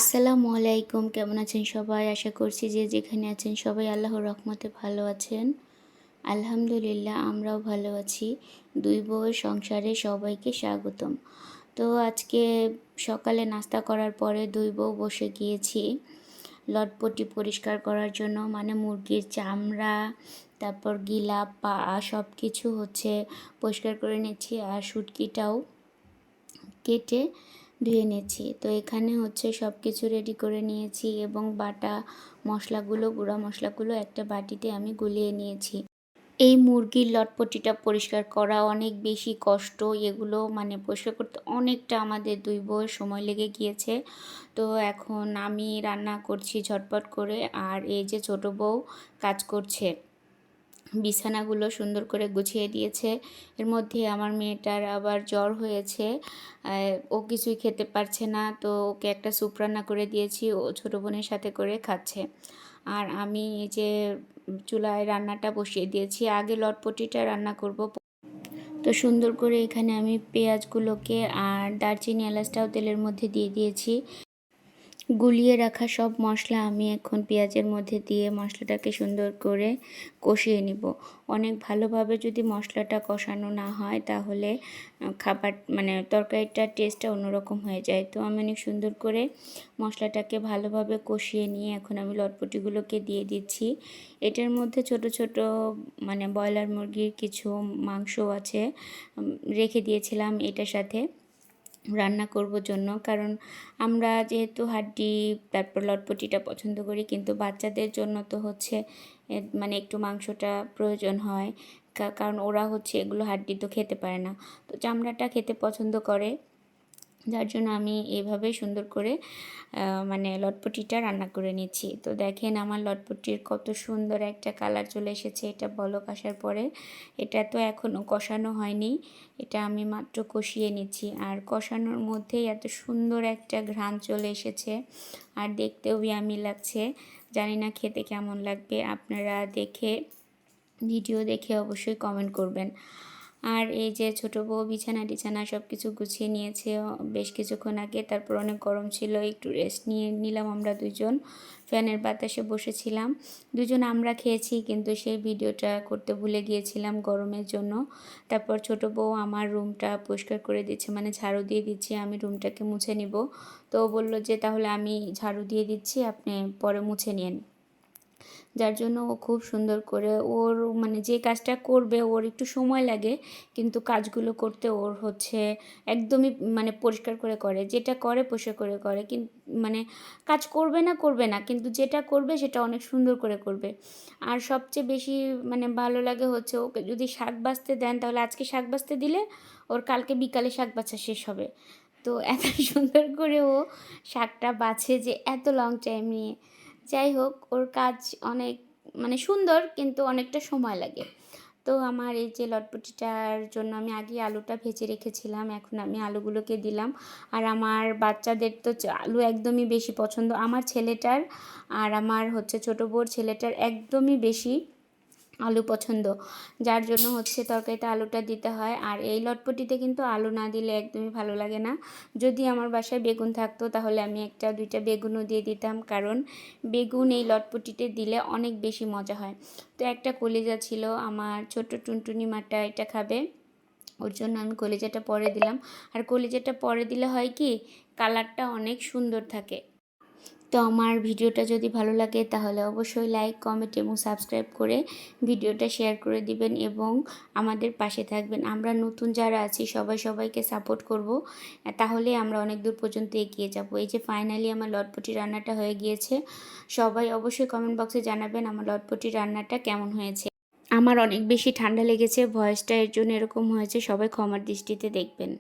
আসসালামু আলাইকুম। কেমন আছেন সবাই? আশা করছি যে যেখানে আছেন সবাই আল্লাহর রহমতে ভালো আছেন। আলহামদুলিল্লাহ আমরাও ভালো আছি। দুই বউয়ের সংসারে সবাইকে স্বাগতম। তো আজকে সকালে নাস্তা করার পরে দুই বউ বসে গিয়েছি লটপটি পরিষ্কার করার জন্য, মানে মুরগির চামড়া, তারপর গিলা, পা সব কিছু পরিষ্কার করে নিচ্ছি, আর শুটকিটাও কেটে ধুয়ে নিয়েছি। তো এখানে সব কিছু রেডি করে নিয়েছি এবং বাটা মশলাগুলো, গুঁড়া মশলাগুলো একটা বাটিতে আমি গুলিয়ে নিয়েছি। এই মুরগির লটপটিটা পরিষ্কার করা অনেক বেশি কষ্ট। এগুলো পরিষ্কার করতে অনেকটা আমাদের দুই বউয়ের সময় লেগে গিয়েছে। তো এখন আমি রান্না করছি ঝটপট করে, আর এই যে ছোটো বউ কাজ করছে, বিছানাগুলো সুন্দর করে গুছিয়ে দিয়েছে। এর মধ্যে আমার মেয়েটার আবার জ্বর হয়েছে, ও কিছুই খেতে পারছে না, তো ওকে একটা স্যুপ রান্না করে দিয়েছি, ও ছোটো বোনের সাথে করে খাচ্ছে। আর আমি এই যে চুলায় রান্নাটা বসিয়ে দিয়েছি, আগে লটপটিটা রান্না করব। তো সুন্দর করে এখানে আমি পেঁয়াজগুলোকে আর দারচিনি এলাচটাও তেলের মধ্যে দিয়ে দিয়েছি। গুলিয়ে রাখা সব মশলা আমি এখন পেঁয়াজের মধ্যে দিয়ে মশলাটাকে সুন্দর করে কষিয়ে নিব। অনেক ভালোভাবে যদি মশলাটা কষানো না হয় তাহলে খাবার তরকারিটার টেস্টটা অন্যরকম হয়ে যায়। তো আমি অনেক সুন্দর করে মশলাটাকে ভালোভাবে কষিয়ে নিয়ে এখন আমি লটপটিগুলোকে দিয়ে দিচ্ছি। এটার মধ্যে ছোট ছোট ব্রয়লার মুরগির কিছু মাংস আছে, রেখে দিয়েছিলাম এটার সাথে রান্না করব জন্য, কারণ আমরা যেহেতু হাড্ডি তারপর লটপটিটা পছন্দ করি, কিন্তু বাচ্চাদের জন্য তো একটু মাংসটা প্রয়োজন হয়, কারণ ওরা এগুলো হাড্ডি তো খেতে পারে না, তো চামড়াটা খেতে পছন্দ করে। যার জন্য আমি এইভাবে সুন্দর করে লটপটিটা রান্না করে নিচ্ছি। তো দেখেন আমার লটপটির কত সুন্দর একটা কালার চলে এসেছে, এটা বলক আসার পরে। এটা তো এখনও কষানো হয়নি, এটা আমি মাত্র কষিয়ে নিচ্ছি, আর কষানোর মধ্যেই এত সুন্দর একটা ঘ্রাণ চলে এসেছে, আর দেখতেও ইয়ামি লাগছে। জানি না খেতে কেমন লাগবে, আপনারা ভিডিও দেখে অবশ্যই কমেন্ট করবেন। আর এই যে ছোটো বউ বিছানা টিছানা সব কিছু গুছিয়ে নিয়েছে বেশ কিছুক্ষণ আগে, তারপর অনেক গরম ছিল, একটু রেস্ট নিলাম আমরা দুজন, ফ্যানের বাতাসে বসেছিলাম। দুজন আমরা খেয়েছি, কিন্তু সেই ভিডিওটা করতে ভুলে গিয়েছিলাম গরমের জন্য। তারপর ছোটো বউ আমার রুমটা পরিষ্কার করে দিচ্ছে, ঝাড়ু দিয়ে দিচ্ছে, আমি রুমটাকে মুছে নিব। তো বললো যে তাহলে আমি ঝাড়ু দিয়ে দিচ্ছি, আপনি পরে মুছে নিন। যার জন্য ও খুব সুন্দর করে ওর যে কাজটা করবে ওর একটু সময় লাগে, কিন্তু কাজগুলো করতে ওর একদমই পরিষ্কার করে করে, যেটা করে পরিষ্কার করে করে, কিন্তু কাজ করবে না কিন্তু যেটা করবে সেটা অনেক সুন্দর করে করবে। আর সবচেয়ে বেশি ভালো লাগে ওকে যদি শাক বাছতে দেন, তাহলে আজকে শাক বাছতে দিলে ওর কালকে বিকালে শাক বাছা শেষ হবে। তো এত সুন্দর করে ও শাকটা বাছে যে এত লং টাইম নিয়ে। যাই হোক, ওর কাজ অনেক সুন্দর, কিন্তু অনেকটা সময় লাগে। তো আমার এই যে লটপটিটার জন্য আমি আগে আলুটা ভেজে রেখেছিলাম, এখন আমি আলুগুলোকে দিলাম। আর আমার বাচ্চাদের তো আলু একদমই বেশি পছন্দ, আমার ছেলেটার আর আমার ছোটো বউর ছেলেটার একদমই বেশি আলু পছন্দ, যার জন্য তরকারিতে আলুটা দিতে হয়। আর এই লটপটিতে কিন্তু আলু না দিলে একদমই ভালো লাগে না। যদি আমার বাসায় বেগুন থাকতো তাহলে আমি একটা দুইটা বেগুনও দিয়ে দিতাম, কারণ বেগুন এই লটপটিতে দিলে অনেক বেশি মজা হয়। তো একটা কলিজা ছিল, আমার ছোট টুনটুনি মাটা এটা খাবে, ওর জন্য আমি কলিজাটা পরে দিলাম। আর কলিজাটা পরে দিলে হয় কি, কালারটা অনেক সুন্দর থাকে। তো আমার ভিডিওটা যদি ভালো লাগে তাহলে অবশ্যই লাইক, কমেন্ট এবং সাবস্ক্রাইব করে ভিডিওটা শেয়ার করে দিবেন এবং আমাদের পাশে থাকবেন। আমরা নতুন যারা আছি সবাই সবাইকে সাপোর্ট করব, তাহলে আমরা অনেক দূর পর্যন্ত এগিয়ে যাব। এই যে ফাইনালি আমার লটপটি রান্নাটা হয়ে গিয়েছে। সবাই অবশ্যই কমেন্ট বক্সে জানাবেন আমার লটপটি রান্নাটা কেমন হয়েছে। আমার অনেক বেশি ঠান্ডা লেগেছে, ভয়েসটা এর জন্য এরকম হয়েছে, সবাই ক্ষমার দৃষ্টিতে দেখবেন।